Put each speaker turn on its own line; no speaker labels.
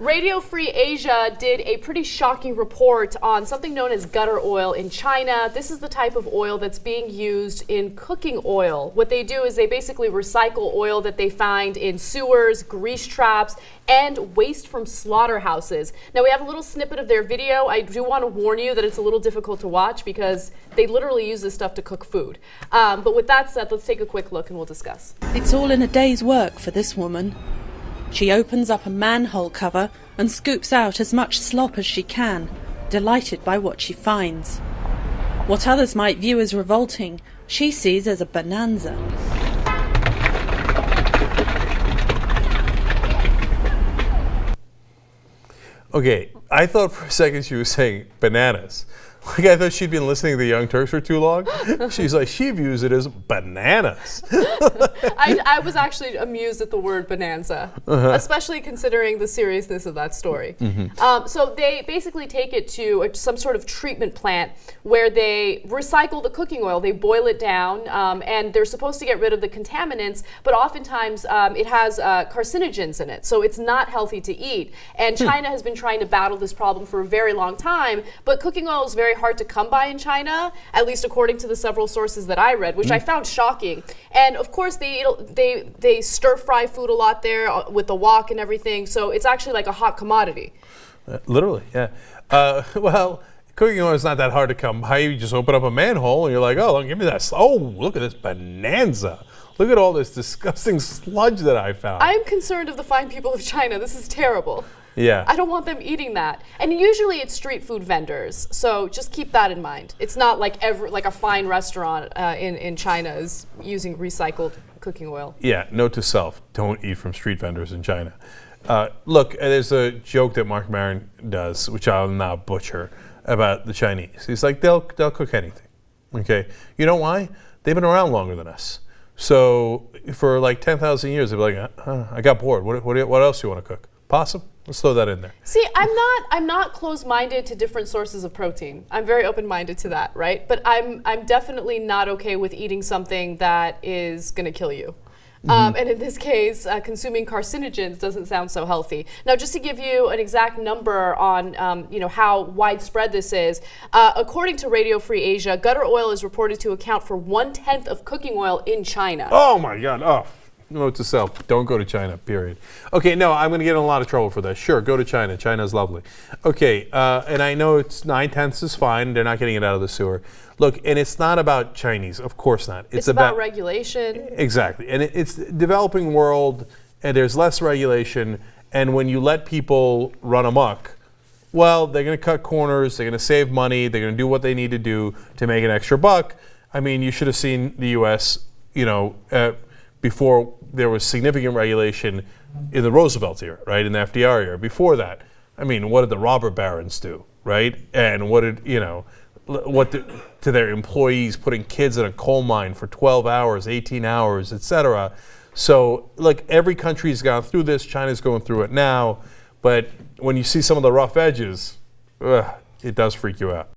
Radio Free Asia did a pretty shocking report on something known as gutter oil in China. This is the type of oil that's being used in cooking oil. What they do is they basically recycle oil that they find in sewers, grease traps, and waste from slaughterhouses. Now we have a little snippet of their video. I do want to warn you that it's a little difficult to watch because they literally use this stuff to cook food. But with that said, let's take a quick look and we'll discuss.
It's all in a day's work for this woman. She opens up a manhole cover and scoops out as much slop as she can, delighted by what she finds. What others might view as revolting, she sees as a bonanza.
Okay, I thought for a second she was saying bananas. Like I thought she'd been listening to the Young Turks for too long. She's like, she views it as bananas.
I was actually amused at the word bonanza, especially considering the seriousness of that story. So they basically take it to some sort of treatment plant where they recycle the cooking oil. They boil it down, and they're supposed to get rid of the contaminants, but oftentimes it has carcinogens in it, so it's not healthy to eat. And China has been trying to battle this problem for a very long time, but cooking oil is very hard to come by in China, at least according to the several sources that I read, which I found shocking. And of course, they stir fry food a lot there with the wok and everything, so it's actually like a hot commodity.
Literally, yeah. Well, cooking oil is not that hard to come by. You just open up a manhole and you're like, oh, give me that. Oh, look at this bonanza. Look at all this disgusting sludge that I found.
I'm concerned of the fine people of China. This is terrible.
Yeah.
I don't want them eating that. And usually it's street food vendors, so just keep that in mind. It's not like a fine restaurant in China is using recycled cooking oil.
Yeah, note to self, don't eat from street vendors in China. Look, there's a joke that Mark Maron does, which I'll now butcher, about the Chinese. He's like, they'll cook anything, okay? You know why? They've been around longer than us. So for like 10,000 years, they'll be like, I got bored. What else do you want to cook? Possum? Let's throw that in there.
See, I'm not closed-minded to different sources of protein. I'm very open-minded to that, right? But I'm definitely not okay with eating something that is going to kill you. And in this case, consuming carcinogens doesn't sound so healthy. Now, just to give you an exact number on how widespread this is, according to Radio Free Asia, gutter oil is reported to account for 1/10 of cooking oil in China.
Oh my God! Oh. Note to self, don't go to China, period. Okay, no, I'm going to get in a lot of trouble for this. Sure, go to China. China's lovely. Okay, and I know it's 9/10 is fine. They're not getting it out of the sewer. Look, and it's not about Chinese. Of course not.
It's about regulation.
Exactly. And it's developing world, and there's less regulation. And when you let people run amok, well, they're going to cut corners. They're going to save money. They're going to do what they need to do to make an extra buck. I mean, you should have seen the U.S., before there was significant regulation in the Roosevelt era, right, in the FDR era. Before that, I mean, what did the robber barons do, right? And what did, to their employees, putting kids in a coal mine for 12 hours, 18 hours, etc. So, look, every country's gone through this. China's going through it now. But when you see some of the rough edges, it does freak you out.